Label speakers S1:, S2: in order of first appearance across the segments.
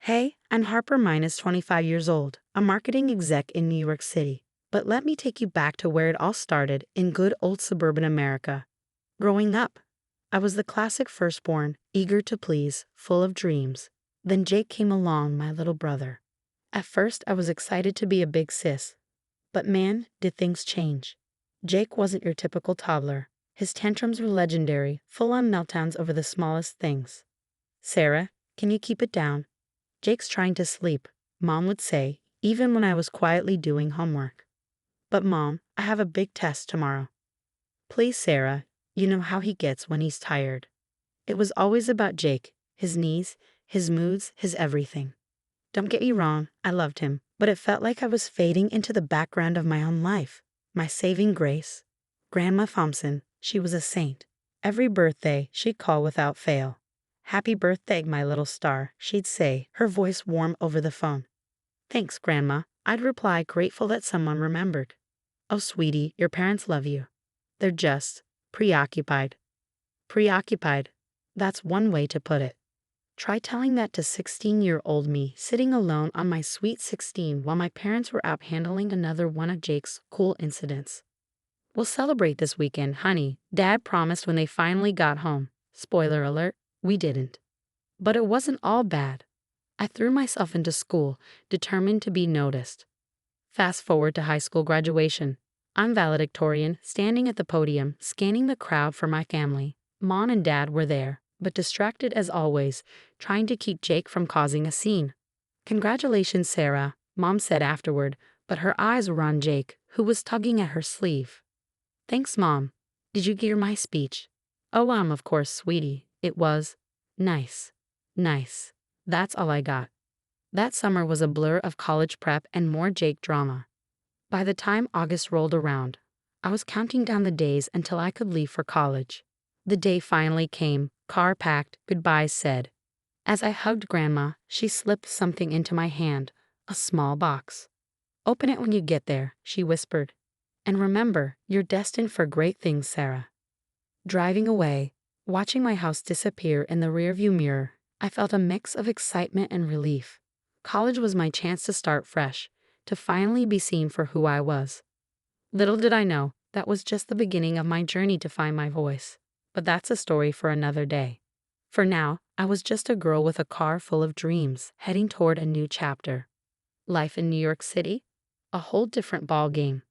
S1: Hey, I'm Harper minus 25 years old, a marketing exec in New York City. But let me take you back to where it all started in good old suburban America. Growing up, I was the classic firstborn, eager to please, full of dreams. Then Jake came along, my little brother. At first, I was excited to be a big sis. But man, did things change. Jake wasn't your typical toddler. His tantrums were legendary, full-on meltdowns over the smallest things. Sarah, can you keep it down? Jake's trying to sleep, Mom would say, even when I was quietly doing homework. But Mom, I have a big test tomorrow. Please, Sarah, you know how he gets when he's tired. It was always about Jake, his knees, his moods, his everything. Don't get me wrong, I loved him, but it felt like I was fading into the background of my own life. My saving grace. Grandma Thompson, she was a saint. Every birthday, she'd call without fail. "Happy birthday, my little star," she'd say, her voice warm over the phone. "Thanks, Grandma," I'd reply, grateful that someone remembered. "Oh, sweetie, your parents love you. They're just preoccupied." Preoccupied. That's one way to put it. Try telling that to 16-year-old me, sitting alone on my sweet 16 while my parents were out handling another one of Jake's cool incidents. "We'll celebrate this weekend, honey," Dad promised when they finally got home. Spoiler alert, we didn't. But it wasn't all bad. I threw myself into school, determined to be noticed. Fast forward to high school graduation. I'm valedictorian, standing at the podium, scanning the crowd for my family. Mom and Dad were there, but distracted as always, trying to keep Jake from causing a scene. "Congratulations, Sarah," Mom said afterward, but her eyes were on Jake, who was tugging at her sleeve. "Thanks, Mom. Did you hear my speech?" "Oh, of course, sweetie. It was nice. Nice. That's all I got." That summer was a blur of college prep and more Jake drama. By the time August rolled around, I was counting down the days until I could leave for college. The day finally came, car packed, goodbyes said. As I hugged Grandma, she slipped something into my hand, a small box. "Open it when you get there," she whispered. "And remember, you're destined for great things, Sarah." Driving away, watching my house disappear in the rearview mirror, I felt a mix of excitement and relief. College was my chance to start fresh, to finally be seen for who I was. Little did I know, that was just the beginning of my journey to find my voice. But that's a story for another day. For now, I was just a girl with a car full of dreams, heading toward a new chapter. Life in New York City? A whole different ball game.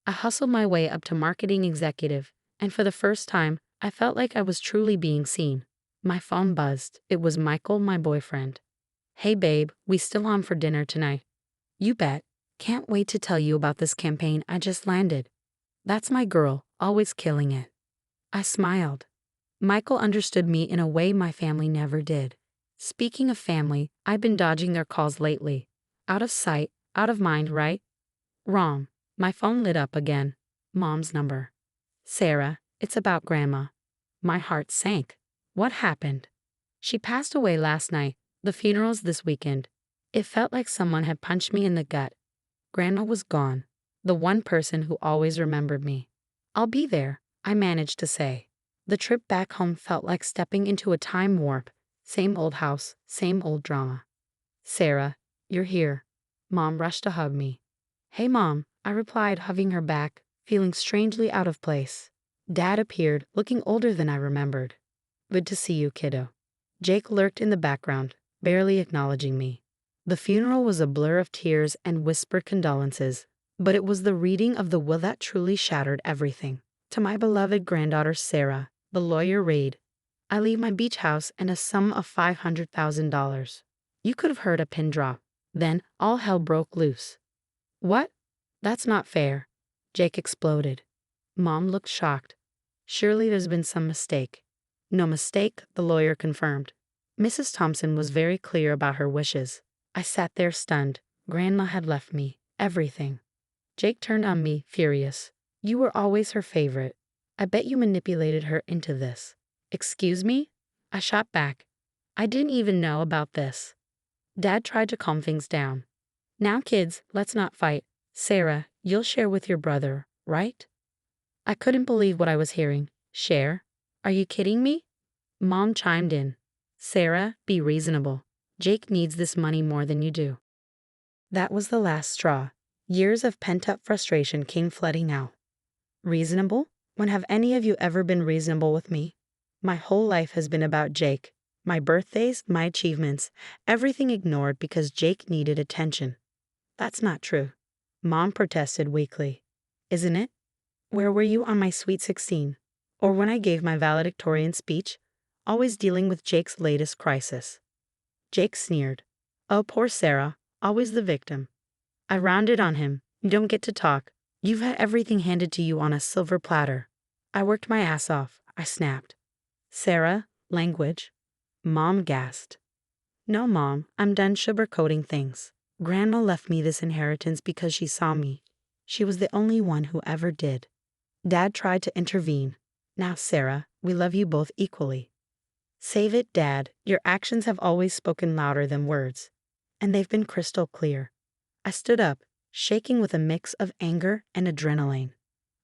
S1: I hustled my way up to marketing executive, and for the first time, I felt like I was truly being seen. My phone buzzed. It was Michael, my boyfriend. "Hey babe, we still on for dinner tonight?" "You bet. Can't wait to tell you about this campaign I just landed." "That's my girl, always killing it." I smiled. Michael understood me in a way my family never did. Speaking of family, I've been dodging their calls lately. Out of sight, out of mind, right? Wrong. My phone lit up again. Mom's number. "Sarah, it's about Grandma." My heart sank. What happened? "She passed away last night. The funeral's this weekend." It felt like someone had punched me in the gut. Grandma was gone. The one person who always remembered me. "I'll be there," I managed to say. The trip back home felt like stepping into a time warp. Same old house, same old drama. "Sarah, you're here." Mom rushed to hug me. "Hey, Mom," I replied, hugging her back, feeling strangely out of place. Dad appeared, looking older than I remembered. "Good to see you, kiddo." Jake lurked in the background, barely acknowledging me. The funeral was a blur of tears and whispered condolences, but it was the reading of the will that truly shattered everything. "To my beloved granddaughter Sarah, the lawyer read, I leave my beach house and a sum of $500,000. You could have heard a pin drop. Then all hell broke loose. "What? That's not fair," Jake exploded. Mom looked shocked. "Surely there's been some mistake." "No mistake," the lawyer confirmed. "Mrs. Thompson was very clear about her wishes." I sat there stunned. Grandma had left me everything. Jake turned on me, furious. "You were always her favorite. I bet you manipulated her into this." "Excuse me?" I shot back. "I didn't even know about this." Dad tried to calm things down. "Now, kids, let's not fight. Sarah, you'll share with your brother, right?" I couldn't believe what I was hearing. "Share? Are you kidding me?" Mom chimed in. "Sarah, be reasonable. Jake needs this money more than you do. That was the last straw. Years of pent-up frustration came flooding out. Reasonable? When have any of you ever been reasonable with me? My whole life has been about Jake. My birthdays, my achievements, everything ignored because Jake needed attention. That's not true. Mom protested weakly. Isn't it? Where were you on my sweet 16? Or when I gave my valedictorian speech? Always dealing with Jake's latest crisis. Jake sneered. Oh, poor Sarah, always the victim. I rounded on him. You don't get to talk. You've had everything handed to you on a silver platter. I worked my ass off, I snapped. Sarah, language. Mom gasped. No, Mom, I'm done sugarcoating things. Grandma left me this inheritance because she saw me. She was the only one who ever did. Dad tried to intervene. Now, Sarah, we love you both equally. Save it, Dad. Your actions have always spoken louder than words. And they've been crystal clear. I stood up, shaking with a mix of anger and adrenaline.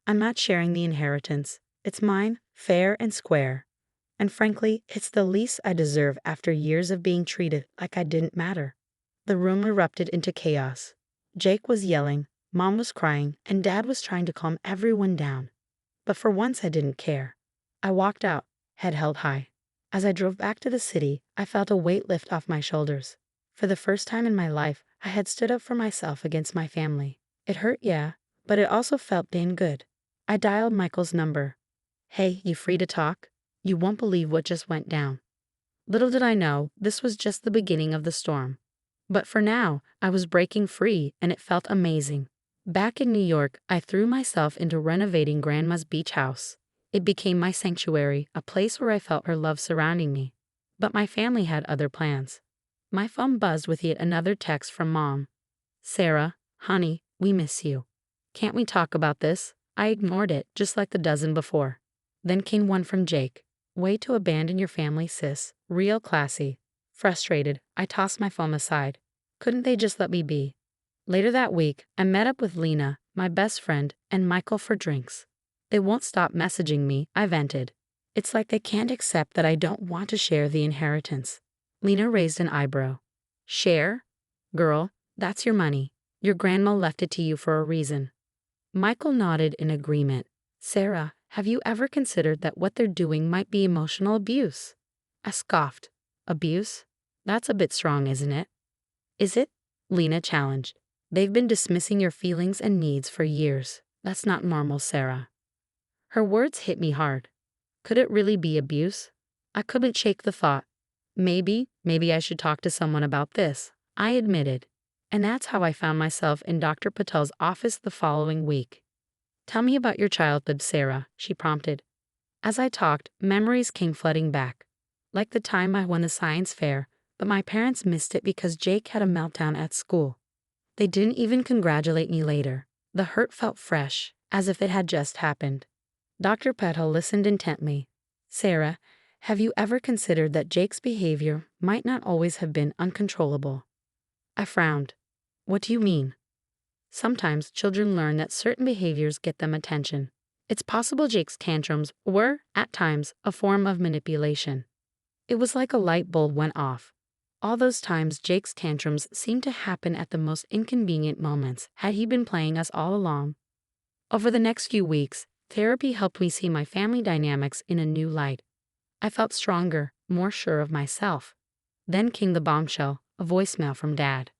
S1: I'm not sharing the inheritance. It's mine, fair and square. And frankly, it's the least I deserve after years of being treated like I didn't matter. The room erupted into chaos. Jake was yelling, Mom was crying, and Dad was trying to calm everyone down. But for once I didn't care. I walked out, head held high. As I drove back to the city, I felt a weight lift off my shoulders. For the first time in my life, I had stood up for myself against my family. It hurt, yeah, but it also felt dang good. I dialed Michael's number. Hey, you free to talk? You won't believe what just went down. Little did I know, this was just the beginning of the storm. But for now, I was breaking free, and it felt amazing. Back in New York, I threw myself into renovating Grandma's beach house. It became my sanctuary, a place where I felt her love surrounding me. But my family had other plans. My phone buzzed with yet another text from Mom. Sarah, honey, we miss you. Can't we talk about this? I ignored it, just like the dozen before. Then came one from Jake. Way to abandon your family, sis. Real classy. Frustrated, I tossed my phone aside. Couldn't they just let me be? Later that week, I met up with Lena, my best friend, and Michael for drinks. They won't stop messaging me, I vented. It's like they can't accept that I don't want to share the inheritance. Lena raised an eyebrow. Share? Girl, that's your money. Your grandma left it to you for a reason. Michael nodded in agreement. Sarah, have you ever considered that what they're doing might be emotional abuse? I scoffed. Abuse? That's a bit strong, isn't it? Is it? Lena challenged. They've been dismissing your feelings and needs for years. That's not normal, Sarah. Her words hit me hard. Could it really be abuse? I couldn't shake the thought. Maybe I should talk to someone about this, I admitted. And that's how I found myself in Dr. Patel's office the following week. Tell me about your childhood, Sarah, she prompted. As I talked, memories came flooding back. Like the time I won the science fair, but my parents missed it because Jake had a meltdown at school. They didn't even congratulate me later. The hurt felt fresh, as if it had just happened. Dr. Patel listened intently. Sarah, have you ever considered that Jake's behavior might not always have been uncontrollable? I frowned. What do you mean? Sometimes children learn that certain behaviors get them attention. It's possible Jake's tantrums were, at times, a form of manipulation. It was like a light bulb went off. All those times Jake's tantrums seemed to happen at the most inconvenient moments. Had he been playing us all along? Over the next few weeks, therapy helped me see my family dynamics in a new light. I felt stronger, more sure of myself. Then came the bombshell, a voicemail from Dad.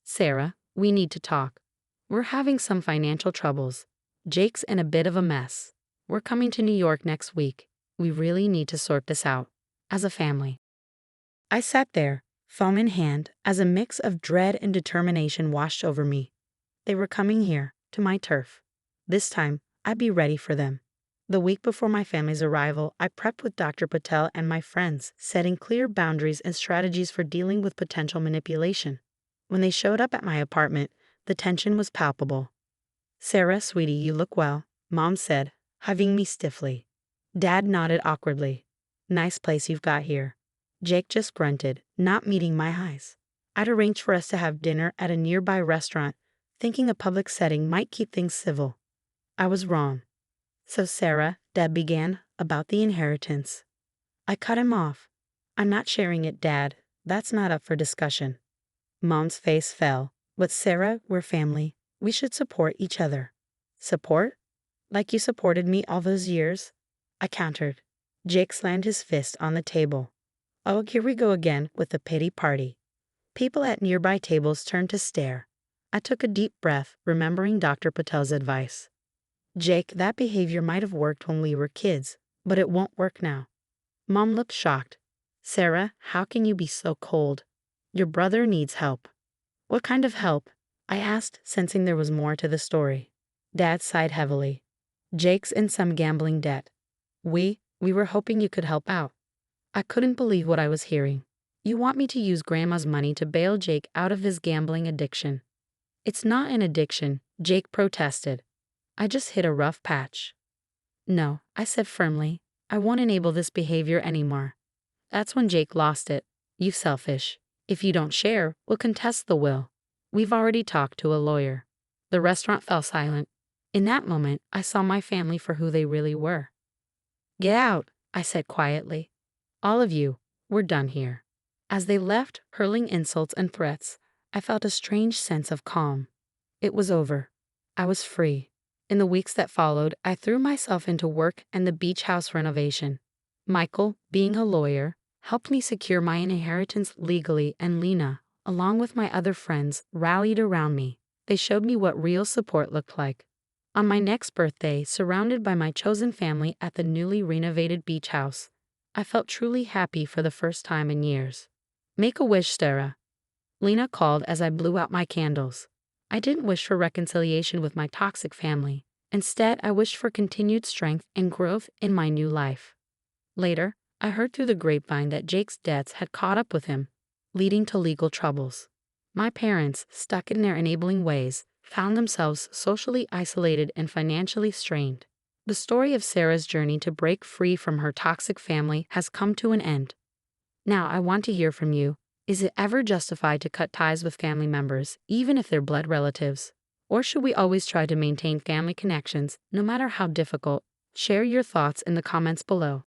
S1: Sarah, we need to talk. We're having some financial troubles. Jake's in a bit of a mess. We're coming to New York next week. We really need to sort this out. As a family. I sat there, phone in hand, as a mix of dread and determination washed over me. They were coming here, to my turf. This time, I'd be ready for them. The week before my family's arrival, I prepped with Dr. Patel and my friends, setting clear boundaries and strategies for dealing with potential manipulation. When they showed up at my apartment, the tension was palpable. Sarah, sweetie, you look well, Mom said, hugging me stiffly. Dad nodded awkwardly. Nice place you've got here. Jake just grunted, not meeting my eyes. I'd arranged for us to have dinner at a nearby restaurant, thinking a public setting might keep things civil. I was wrong. So Sarah, Dad began, about the inheritance. I cut him off. I'm not sharing it, Dad. That's not up for discussion. Mom's face fell. With Sarah, we're family. We should support each other. Support? Like you supported me all those years? I countered. Jake slammed his fist on the table. Oh, here we go again with the pity party. People at nearby tables turned to stare. I took a deep breath, remembering Dr. Patel's advice. Jake, that behavior might have worked when we were kids, but it won't work now. Mom looked shocked. Sarah, how can you be so cold? Your brother needs help. What kind of help? I asked, sensing there was more to the story. Dad sighed heavily. Jake's in some gambling debt. We were hoping you could help out. I couldn't believe what I was hearing. You want me to use Grandma's money to bail Jake out of his gambling addiction? It's not an addiction, Jake protested. I just hit a rough patch. No, I said firmly. I won't enable this behavior anymore. That's when Jake lost it. You selfish. If you don't share, we'll contest the will. We've already talked to a lawyer. The restaurant fell silent. In that moment, I saw my family for who they really were. Get out, I said quietly. All of you, we're done here. As they left, hurling insults and threats, I felt a strange sense of calm. It was over. I was free. In the weeks that followed, I threw myself into work and the beach house renovation. Michael, being a lawyer, helped me secure my inheritance legally, and Lena, along with my other friends, rallied around me. They showed me what real support looked like. On my next birthday, surrounded by my chosen family at the newly renovated beach house, I felt truly happy for the first time in years. Make a wish, Sarah. Lena called as I blew out my candles. I didn't wish for reconciliation with my toxic family. Instead, I wished for continued strength and growth in my new life. Later, I heard through the grapevine that Jake's debts had caught up with him, leading to legal troubles. My parents, stuck in their enabling ways, found themselves socially isolated and financially strained. The story of Sarah's journey to break free from her toxic family has come to an end. Now, I want to hear from you. Is it ever justified to cut ties with family members, even if they're blood relatives? Or should we always try to maintain family connections, no matter how difficult? Share your thoughts in the comments below.